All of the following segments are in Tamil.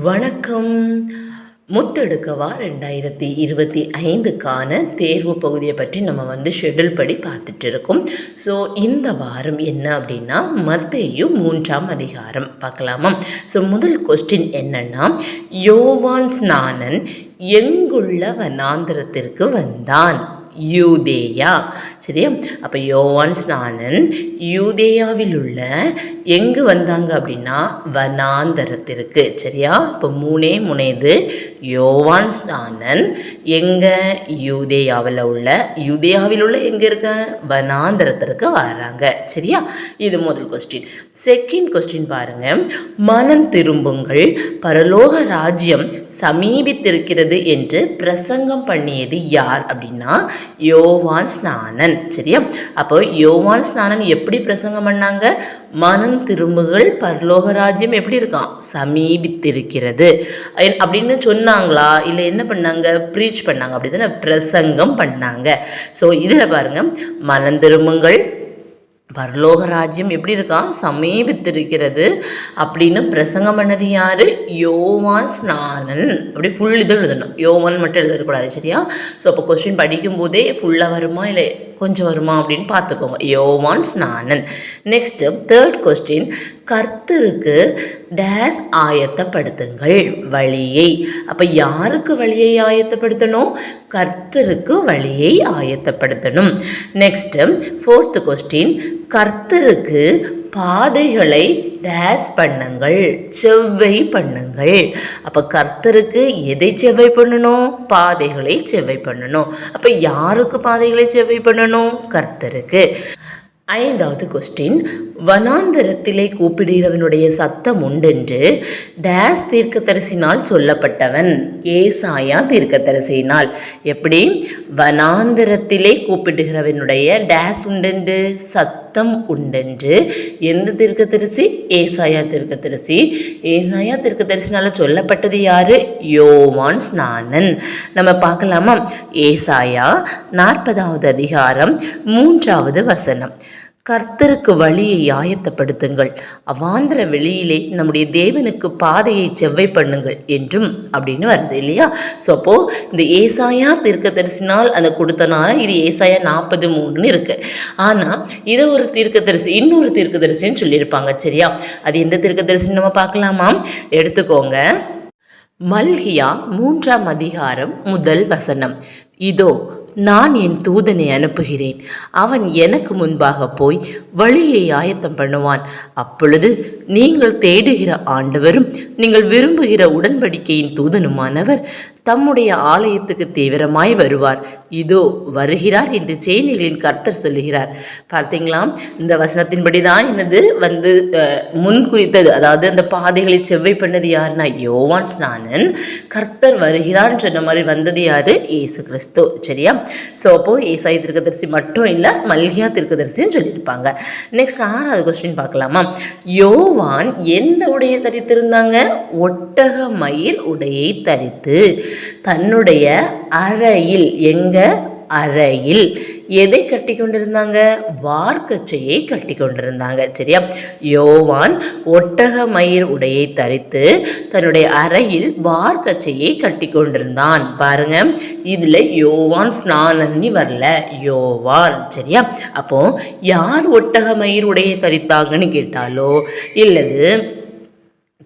வணக்கம். முத்தெடுக்கவா 2025க்கான தேர்வு பகுதியை பற்றி நம்ம ஷெட்யூல் படி பார்த்துட்டு இருக்கோம். ஸோ இந்த வாரம் என்ன அப்படின்னா மத்தேயு 3ஆம் அதிகாரம் பார்க்கலாமா? ஸோ முதல் கொஸ்டின் என்னன்னா, யோவான் ஸ்நானன் எங்குள்ள வனாந்திரத்திற்கு வந்தான்? யூதேயா. சரியா? அப்போ யோவான் ஸ்நானன் யூதேயாவில் உள்ள எங்கு வந்தாங்க அப்படின்னா வனாந்தரத்திற்கு. சரியா? இப்போ முனைது யோவான் ஸ்நானன் எங்கே யூதேயாவில் உள்ள எங்கே இருக்க வனாந்தரத்திற்கு வராங்க. சரியா? இது முதல் கொஸ்டின். செகண்ட் கொஸ்டின் பாருங்க, மனம் திரும்புங்கள், பரலோக ராஜ்யம் சமீபித்திருக்கிறது என்று பிரசங்கம் பண்ணியது யார் அப்படின்னா யோவான் ஸ்நானன். சரியா? அப்போ யோவான் ஸ்நானன் எப்படி பிரசங்கம் பண்ணாங்க? மனம் திரும்புகள், பரலோக ராஜ்யம் எப்படி இருக்கான்? சமீபித்திருக்கிறது அப்படின்னு சொன்னாங்களா? இல்லை என்ன பண்ணாங்க? ப்ரீச் பண்ணாங்க. அப்படி தானே பிரசங்கம் பண்ணாங்க. ஸோ இதில் பாருங்க, மனம் திரும்புங்கள், பரலோக ராஜ்யம் எப்படி இருக்கான்? சமீபித்திருக்கிறது அப்படின்னு பிரசங்கம் பண்ணது யாரு? யோவான் ஸ்நானன். அப்படி ஃபுல் இது எழுதணும், யோவான் மட்டும் எழுதக்கூடாது. சரியா? ஸோ அப்போ கொஸ்டின் படிக்கும் போதே ஃபுல்லாக வருமா இல்லை கொஞ்சம் வருமா அப்படின்னு பார்த்துக்கோங்க. யோவான் ஸ்நானன். நெக்ஸ்ட்டு தேர்ட் கொஸ்டின், கர்த்தருக்கு டேஸ் ஆயத்தப்படுத்துங்கள் வழியை. அப்போ யாருக்கு வழியை ஆயத்தப்படுத்தணும்? கர்த்தருக்கு வழியை ஆயத்தப்படுத்தணும். நெக்ஸ்ட்டு ஃபோர்த்து கொஸ்டின், கர்த்தருக்கு பாதைகளை டேஸ் பண்ணுங்கள், செவ்வை பண்ணுங்கள். அப்போ கர்த்தருக்கு எதை செவ்வை பண்ணணும்? பாதைகளை செவ்வை பண்ணணும். அப்போ யாருக்கு பாதைகளை செவ்வை பண்ணணும்? கர்த்தருக்கு. ஐந்தாவது கொஸ்டின், வனாந்தரத்திலே கூப்பிடுகிறவனுடைய சத்தம் உண்டென்று டேஸ் தீர்க்கதரிசினால் சொல்லப்பட்டவன். ஏசாயா தீர்க்கதரிசினால். எப்படி? வனாந்தரத்திலே கூப்பிடுகிறவனுடைய டேஸ் உண்டென்று, சத்தம் உண்டென்று. எந்த தீர்க்கதரிசி? ஏசாயா தீர்க்கதரிசி. ஏசாயா தீர்க்கதரிசினால சொல்லப்பட்டது யாரு? யோவான் ஸ்நானன். நம்ம பார்க்கலாமா? ஏசாயா 40வது அதிகாரம் 3வது வசனம். கர்த்தருக்கு வழியை ஆயத்தப்படுத்துங்கள், அவாந்திர வெளியிலே நம்முடைய தேவனுக்கு பாதையை செவ்வை பண்ணுங்கள் என்றும் அப்படின்னு வருது இல்லையா? ஸோ அப்போது இந்த ஏசாயா தீர்க்கதரிசினால் அந்த கொடுத்தனால இது ஏசாயா 43ன்னு இருக்கு. ஆனால் இதை ஒரு தீர்க்கதரிசி இன்னொரு தீர்க்கதரிசின்னு சொல்லியிருப்பாங்க. சரியா? அது எந்த தீர்க்கதரிசின்னு நம்ம பார்க்கலாமா? எடுத்துக்கோங்க. மல்கியா 3ஆம் அதிகாரம் 1 வசனம். இதோ நான் என் தூதனை அனுப்புகிறேன், அவன் எனக்கு முன்பாக போய் வழியை ஆயத்தம் பண்ணுவான். அப்பொழுது நீங்கள் தேடுகிற ஆண்டவரும் நீங்கள் விரும்புகிற உடன்படிக்கையின் தூதனுமானவர் தம்முடைய ஆலயத்துக்கு தீவிரமாய் வருவார். இதோ வருகிறார் என்று சேனைகளின் கர்த்தர் சொல்லுகிறார். பார்த்தீங்களா? இந்த வசனத்தின்படி தான் என்னது முன் குறித்தது. அதாவது அந்த பாதைகளை செவ்வை பண்ணது யாருன்னா யோவான் ஸ்நானன். கர்த்தர் வருகிறார்னு சொன்ன மாதிரி வந்தது யாரு? இயேசு கிறிஸ்து. சரியா? ஸோ அப்போது ஏசாயா தீர்க்கதரிசி மட்டும் இல்லை, மல்கியா தீர்க்கதரிசின்னு சொல்லியிருப்பாங்க. நெக்ஸ்ட் 6வது கொஸ்டின் பார்க்கலாமா? யோவான் எந்த உடையை தரித்திருந்தாங்க? ஒட்டக மயில் உடையை தரித்து தன்னுடைய அறையில், எங்க அறையில் எதை கட்டி கொண்டிருந்தாங்க? வார்க்கச்சையை கட்டி கொண்டிருந்தாங்க. சரியா? யோவான் ஒட்டக மயில் உடையை தரித்து தன்னுடைய அறையில் வார்க்கச்சையை கட்டி கொண்டிருந்தான். பாருங்க, இதுல யோவான் ஸ்நானன்னு வரல, யோவான். சரியா? அப்போ யார் ஒட்டக மயில் உடையை தரித்தாங்கன்னு கேட்டாலோ இல்லது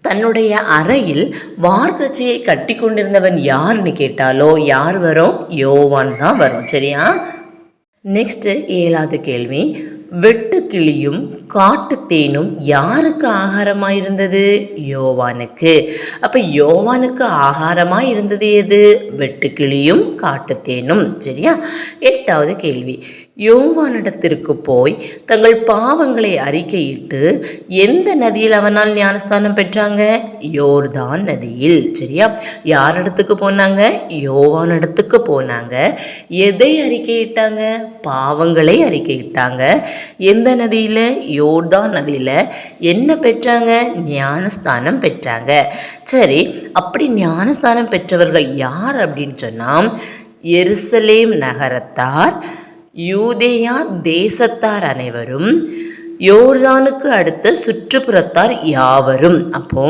தன்னுடைய அறையில் வார்க்கச்சையை கட்டி கொண்டிருந்தவன் யாருன்னு கேட்டாலோ யார் வரும்? யோவான் தான் வரும். சரியா? நெக்ஸ்ட் 7வது கேள்வி, வெட்டுக்கிளியும் காட்டுத்தேனும் யாருக்கு ஆகாரமாக இருந்தது? யோவானுக்கு. அப்போ யோவானுக்கு ஆகாரமாக இருந்தது எது? வெட்டுக்கிளியும் காட்டுத்தேனும். சரியா? 8வது கேள்வி, யோவானிடத்திற்கு போய் தங்கள் பாவங்களை அறிக்கையிட்டு எந்த நதியில் அவனால் ஞானஸ்தானம் பெற்றாங்க? யோர்தான் நதியில். சரியா? யாரிடத்துக்கு போனாங்க? யோவானிடத்துக்கு போனாங்க. எதை அறிக்கையிட்டாங்க? பாவங்களை அறிக்கையிட்டாங்க. எந்த நதியில்? யோர்தான் நதியில். என்ன பெற்றாங்க? ஞானஸ்தானம் பெற்றாங்க. சரி, அப்படி ஞானஸ்தானம் பெற்றவர்கள் யார் அப்படின்னு சொன்னால் எருசலேம் நகரத்தார், யூதேயா தேசத்தார் அனைவரும், யோர்தானுக்கு அடுத்த சுற்றுப்புறத்தார் யாவரும். அப்போ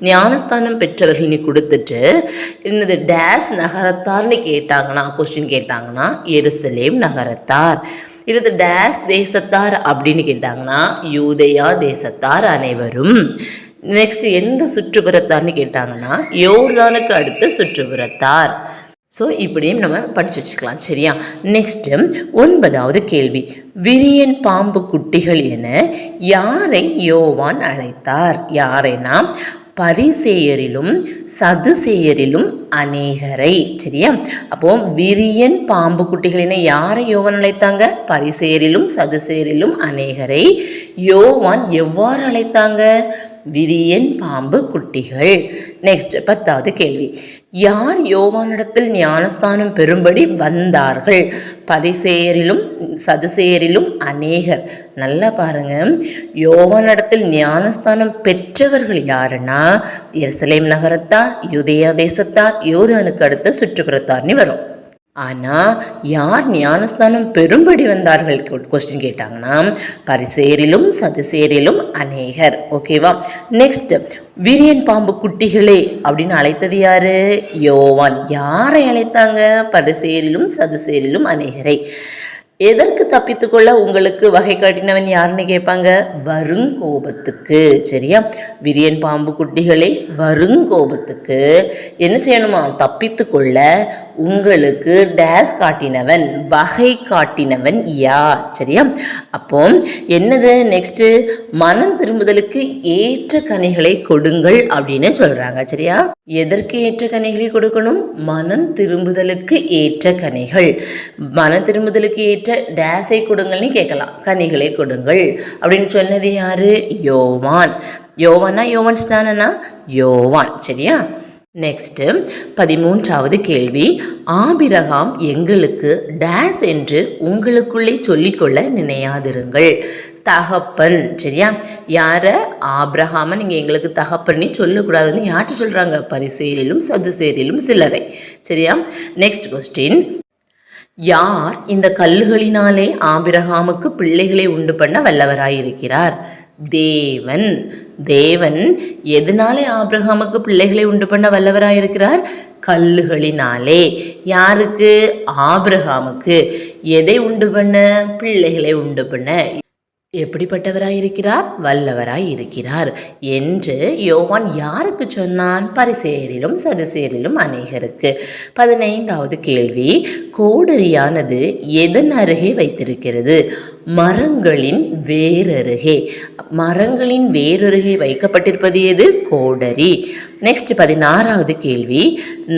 ஞானஸ்தானம் பெற்றவர்கள் நீ கொடுத்துட்டு என்னது டேஸ் நகரத்தார்னு கேட்டாங்கன்னா, கொஸ்டின் கேட்டாங்கன்னா எருசலேம் நகரத்தார். இது டேஸ் தேசத்தார் அப்படின்னு கேட்டாங்கன்னா யூதேயா தேசத்தார் அனைவரும். நெக்ஸ்ட் எந்த சுற்றுப்புறத்தார்னு கேட்டாங்கன்னா யோர்தானுக்கு அடுத்த சுற்றுப்புறத்தார். ஸோ இப்படியும் நம்ம படித்து வச்சுக்கலாம். சரியா? நெக்ஸ்ட்டு 9வது கேள்வி, விரியன் பாம்பு குட்டிகள் என யாரை யோவான் அழைத்தார்? யாரைனா பரிசேயரிலும் சதுசேயரிலும் அநேகரை. சரியா? அப்போ விரியன் பாம்பு குட்டிகள் என யாரை யோவான் அழைத்தாங்க? பரிசேயரிலும் சதுசேயரிலும் அநேகரை. யோவான் எவ்வாறு அழைத்தாங்க? விரியன் பாம்பு குட்டிகள். நெக்ஸ்ட் 10வது கேள்வி, யார் யோவானிடத்தில் ஞானஸ்தானம் பெறும்படி வந்தார்கள்? பரிசேயரிலும் சதுசேயரிலும் அநேகர். நல்லா பாருங்க, யோவானிடத்தில் ஞானஸ்தானம் பெற்றவர்கள் யாருன்னா எருசலேம் நகரத்தார், யூதேயா தேசத்தார், யோர்தானுக்கு அடுத்த சுற்றுப்புறத்தார்னு வரும். ஆனால் யார் ஞானஸ்தானம் பெறும்படி வந்தார்கள் கொஸ்டின் கேட்டாங்கன்னா பரிசேரிலும் சதுசேரிலும் அநேகர். ஓகேவா? நெக்ஸ்ட், விரியன் பாம்பு குட்டிகளே அப்படின்னு அழைத்தது யாரு? யோவான். யாரை அழைத்தாங்க? பரிசேரிலும் சதுசேரிலும் அநேகரை. எதற்கு தப்பித்துக்கொள்ள உங்களுக்கு வகை காட்டினவன் யாருன்னு கேட்பாங்க? வருங்கோபத்துக்கு. சரியா? விரியன் பாம்பு குட்டிகளே வருங்கோபத்துக்கு என்ன செய்யணுமா? தப்பித்துக்கொள்ள உங்களுக்கு டேஸ் காட்டினவன், வகை காட்டினவன் யார்? சரியா? அப்போ என்னது நெக்ஸ்ட், மனம் திரும்புதலுக்கு ஏற்ற கனிகளை கொடுங்கள் அப்படின்னு சொல்றாங்க. சரியா? எதற்கு ஏற்ற கனிகளை கொடுக்கணும்? மனம் திரும்புதலுக்கு ஏற்ற கனிகள். மனம் திரும்புதலுக்கு ஏற்ற டேஸை கொடுங்கள்னு கேட்கலாம். கனிகளை கொடுங்கள் அப்படின்னு சொன்னது யாரு? யோவான். யோவானா யோவான் ஸ்நானனா யோவான். சரியா? நெக்ஸ்ட் 13வது கேள்வி, ஆபிரகாம் எங்களுக்கு டேஸ் என்று உங்களுக்குள்ளே சொல்லிக்கொள்ள நினையாதிருங்கள். தகப்பன். சரியா? யார? ஆபிரகாம நீங்கள் எங்களுக்கு தகப்பன்னு சொல்லக்கூடாதுன்னு யார்கிட்ட சொல்கிறாங்க? பரிசேரிலும் சதுசேரிலும் சிலரை. சரியா? நெக்ஸ்ட் கொஸ்டின், யார் இந்த கல்லுகளினாலே ஆபிரகாமுக்கு பிள்ளைகளை உண்டு பண்ண வல்லவராயிருக்கிறார்? தேவன். தேவன் எதனாலே ஆபிரகாமுக்கு பிள்ளைகளை உண்டு பண்ண வல்லவராயிருக்கிறார்? கல்லுகளினாலே. யாருக்கு? ஆபிரகாமுக்கு. எதை உண்டு பண்ண? பிள்ளைகளை உண்டு பண்ண. எப்படிப்பட்டவராயிருக்கிறார்? வல்லவராயிருக்கிறார் என்று யோவான் யாருக்கு சொன்னான்? பரிசேயரிலும் சதுசேயரிலும் அநேகருக்கு. 15வது கேள்வி, கோடரியானது எதன் அருகே வைத்திருக்கிறது? மரங்களின் வேரருகே. மரங்களின் வேரருகே வைக்கப்பட்டிருப்பது எது? கோடரி. நெக்ஸ்ட் 16வது கேள்வி,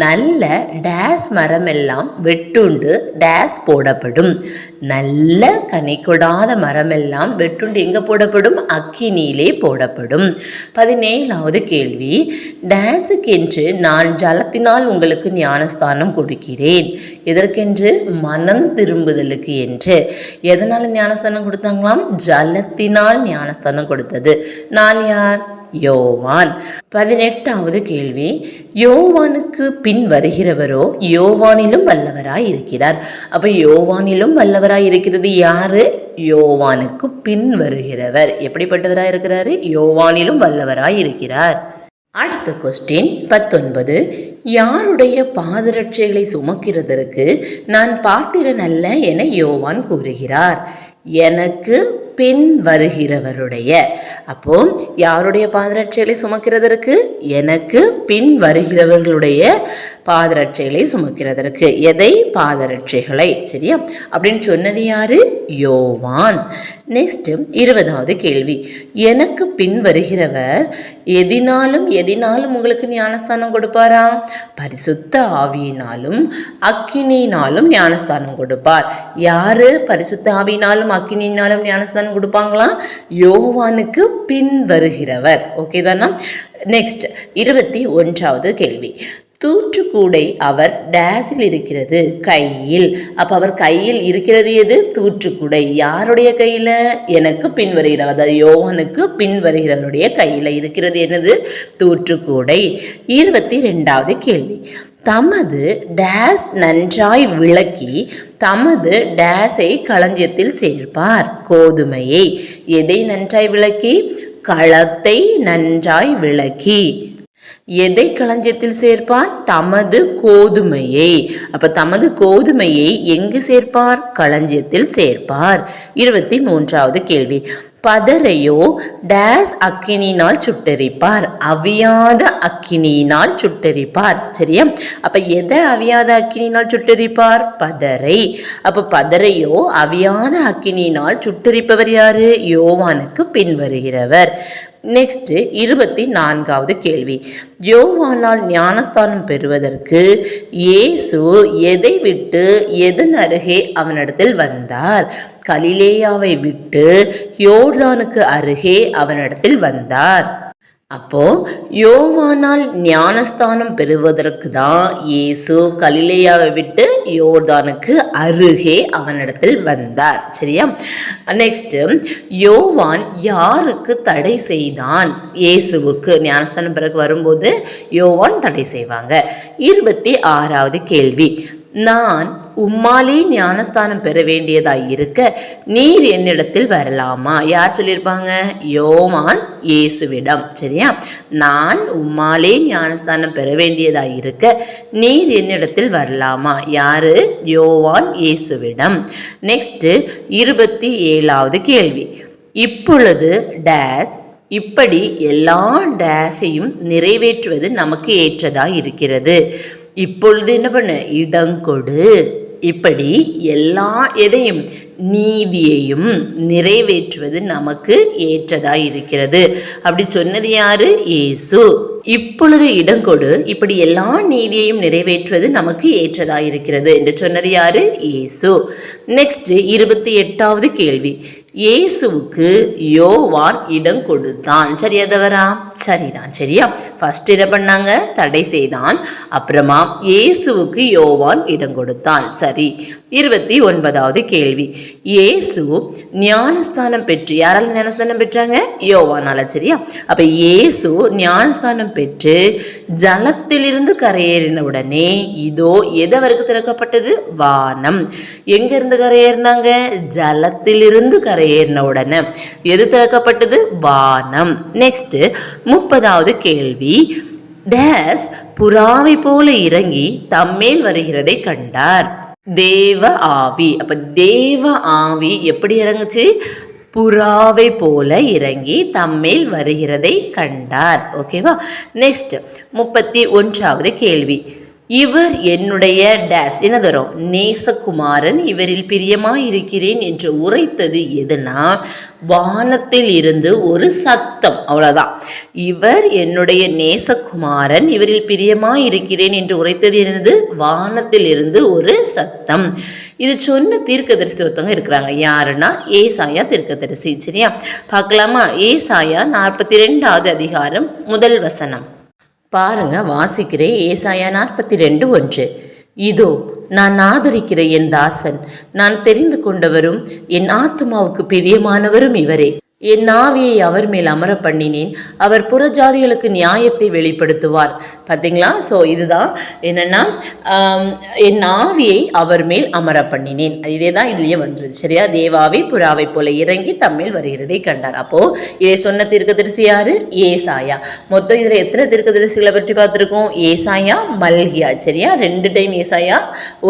நல்ல டேஸ் மரமெல்லாம் வெட்டுண்டு டேஸ் போடப்படும். நல்ல கனி கொடாத மரமெல்லாம் வெட்டுண்டு எங்கே போடப்படும்? அக்கினியிலே போடப்படும். 17வது கேள்வி, டேஸுக்கென்று நான் ஜலத்தினால் உங்களுக்கு ஞானஸ்தானம் கொடுக்கிறேன். எதற்கென்று? மனம் திரும்புதலுக்கு என்று. எதனால் ஞானஸ்தானம் கொடுத்தாங்களாம்? ஜலத்தினால் ஞானஸ்தானம் கொடுத்தது. நான் யார்? யோவான். 18வது கேள்வி, யோவானுக்கு பின் வருகிறவரோ யோவானிலும் வல்லவராய் இருக்கிறார். அப்ப யோவானிலும் வல்லவராய் இருக்கிறது யாரு? யோவானுக்கு பின் வருகிறவர். எப்படிப்பட்டவராய் இருக்கிறாரு? யோவானிலும் வல்லவராய் இருக்கிறார். அடுத்த கொஸ்டின் 19, யாருடைய பாதரட்சைகளை சுமக்கிறதற்கு நான் பாத்திரன் அல்ல என யோவான் கூறுகிறார்? எனக்கு பின் வருகிறவருடைய. அப்போ யாருடைய பாதரட்சைகளை சுமக்கிறதற்கு? எனக்கு பின் வருகிறவர்களுடைய பாதரட்சைகளை சுமக்கிறதற்கு. எதை? பாதரட்சைகளை. சரியா? அப்படின்னு சொன்னது யாரு? யோவான். நெக்ஸ்ட் 20வது கேள்வி, எனக்கு பின் வருகிறவர் எதினாலும் உங்களுக்கு ஞானஸ்தானம் கொடுப்பாரா? பரிசுத்த ஆவியினாலும் அக்கினியினாலும் ஞானஸ்தானம் கொடுப்பார். யாரு பரிசுத்த ஆவியினாலும் அக்கினியினாலும் ஞானஸ்தானம் கொடுப்பாங்களா? யோவானுக்கு பின் வருகிறவர். ஓகே தானா? நெக்ஸ்ட் 21வது கேள்வி, தூற்றுக்கூடை அவர் டேஸில் இருக்கிறது? கையில். அப்போ அவர் கையில் இருக்கிறது எது? தூற்றுக்கூடை. யாருடைய கையில்? எனக்கு பின் வருகிறவர், அதாவது யோவானுக்கு பின் வருகிறவருடைய கையில் இருக்கிறது என்னது? தூற்றுக்கூடை. 22வது கேள்வி, தமது டேஸ் நன்றாய் விளக்கி தமது டேஸை களஞ்சியத்தில் சேர்ப்பார். கோதுமையை எதை நன்றாய் விளக்கி? களத்தை நன்றாய் விளக்கி. எதை களஞ்சியத்தில் சேர்ப்பார்? தமது கோதுமையை. அப்ப தமது கோதுமையை எங்கு சேர்ப்பார்? களஞ்சியத்தில் சேர்ப்பார். 23வது கேள்வி. பதரையோ டேஸ் அக்கினியினால் சுட்டெரிப்பார். அவியாத அக்கினியினால் சுட்டெரிப்பார். சரியா? அப்ப எதை அவியாத அக்கினியினால் சுட்டெரிப்பார்? பதரை. அப்ப பதரையோ அவியாத அக்கினியினால் சுட்டெரிப்பவர் யாரு? யோவானுக்கு பின்வருகிறவர். நெக்ஸ்ட் 24வது கேள்வி. யோவானால் ஞானஸ்தானம் பெறுவதற்கு இயேசு எதை விட்டு எதன் அருகே அவனிடத்தில் வந்தார்? கலிலேயாவை விட்டு யோர்தானுக்கு அருகே அவனிடத்தில் வந்தார். அப்போ யோவானால் ஞானஸ்தானம் பெறுவதற்கு தான் இயேசு கலிலேயாவை விட்டு யோர்தானுக்கு அருகே அவனிடத்தில் வந்தார். சரியா? நெக்ஸ்ட், யோவான் யாருக்கு தடை செய்தான்? இயேசுவுக்கு ஞானஸ்தானம் பிறகு வரும்போது யோவான் தடை செய்வாங்க. 26வது கேள்வி. நான் உம்மாலே ஞானஸ்தானம் பெற வேண்டியதாய் இருக்க நீர் என்னிடத்தில் வரலாமா? யார் சொல்லியிருப்பாங்க? யோவான் இயேசுவிடம். சரியா? நான் உம்மாலே ஞானஸ்தானம் பெற வேண்டியதாய் இருக்க நீர் என்னிடத்தில் வரலாமா? யாரு? யோவான் இயேசுவிடம். நெக்ஸ்ட் 27வது கேள்வி. இப்பொழுது டேஸ் இப்படி எல்லா டேஸையும் நிறைவேற்றுவது நமக்கு ஏற்றதாய் இருக்கிறது. இப்பொழுது என்ன பண்ண? இடங்கொடு. இப்படி எல்லா எதையும் நீதியையும் நிறைவேற்றுவது நமக்கு ஏற்றதாய் இருக்கிறது. அப்படி சொன்னது யாரு? இயேசு. இப்பொழுது இடங்கொடு, இப்படி எல்லா நீதியையும் நிறைவேற்றுவது நமக்கு ஏற்றதாய் இருக்கிறது என்று சொன்னது யாரு? இயேசு. நெக்ஸ்ட் 28வது கேள்வி. இயேசுவுக்கு யோவான் இடம் கொடுத்தான். சரியா தவறா? சரிதான். சரியா? ஃபர்ஸ்ட் என்ன பண்ணாங்க? தடை செய்தான். அப்புறமா இயேசுவுக்கு யோவான் இடம் கொடுத்தான். சரி. 29வது கேள்வி. இயேசு ஞானஸ்தானம் பெற்று, யாரால ஞானஸ்தானம் பெற்றாங்க? யோவானால. சரியா? அப்ப இயேசு ஞானஸ்தானம் பெற்று ஜலத்திலிருந்து கரையேறின உடனே இதோ எது அவருக்கு திறக்கப்பட்டது? வானம். எங்க இருந்து கரையேறினாங்க? ஜலத்திலிருந்து கரையேறின உடனே எது திறக்கப்பட்டது? வானம். நெக்ஸ்ட் 30வது கேள்வி. டேஸ் புறாவை போல இறங்கி தம்மேல் வருகிறதை கண்டார். தேவ ஆவி. அப்ப தேவ ஆவி எப்படி இறங்குச்சு? புறாவை போல இறங்கி தம்மேல் வருகிறதை கண்டார். ஓகேவா? நெக்ஸ்ட் 31வது கேள்வி. இவர் என்னுடைய டேஸ் என்ன தரும்? நேசகுமாரன், இவரில் பிரியமாயிருக்கிறேன் என்று உரைத்தது எதுனா வானத்தில் இருந்து ஒரு சத்தம். அவ்வளவுதான். இவர் என்னுடைய நேசகுமாரன், இவரில் பிரியமாயிருக்கிறேன் என்று உரைத்தது என்னது? வானத்தில் இருந்து ஒரு சத்தம். இது சொன்ன தீர்க்கதரிசி ஒருத்தவங்க இருக்கிறாங்க. யாருன்னா ஏசாயா தீர்க்கதரிசி. சரியா? பார்க்கலாமா? ஏசாயா 42வது அதிகாரம் 1 வசனம் பாருங்க, வாசிக்கிறேன். ஏசாயா 42:1. இதோ நான் ஆதரிக்கிற என் தாசன், நான் தெரிந்து கொண்டவரும் என் ஆத்மாவுக்கு பிரியமானவரும் இவரே. என் ஆவியை அவர் மேல் அமர பண்ணினேன், அவர் புறஜாதிகளுக்கு நியாயத்தை வெளிப்படுத்துவார். பார்த்தீங்களா? ஸோ இதுதான் என்னென்னா, என் ஆவியை அவர் மேல் அமர பண்ணினேன். இதே தான் இதுலேயே வந்துடுது. சரியா? தேவாவி புறாவை போல இறங்கி தம்மேல் வருகிறதை கண்டார். அப்போது இதை சொன்ன தீர்க்கதரிசி யாரு? ஏசாயா. மொத்தம் இதில் எத்தனை தீர்க்கதரிசிகளை பற்றி பார்த்துருக்கோம்? ஏசாயா, மல்கியா. சரியா? 2 டைம் ஏசாயா,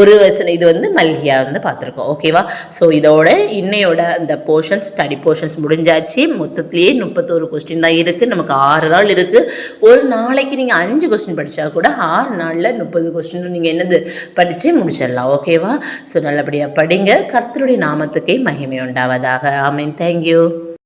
ஒரு வசனம் இது வந்து மல்கியா வந்து பார்த்துருக்கோம். ஓகேவா? ஸோ இதோட இன்னையோட அந்த போர்ஷன்ஸ், ஸ்டடி போர்ஷன்ஸ் முடிஞ்சாச்சு. மொத்தத்திலேயே 31 கொஸ்டின் தான் இருக்குது. நமக்கு 6 நாள் இருக்குது. ஒரு நாளைக்கு நீங்கள் 5 கொஸ்டின் படித்தா கூட 6 நாளில் 30 கொஸ்டின் நீங்கள் என்னது படித்து முடிச்சிடலாம். ஓகேவா? ஸோ நல்லபடியாக படிங்க. கர்த்தருடைய நாமத்துக்கே மகிமை உண்டாவதாக. ஆமென். தேங்க்யூ.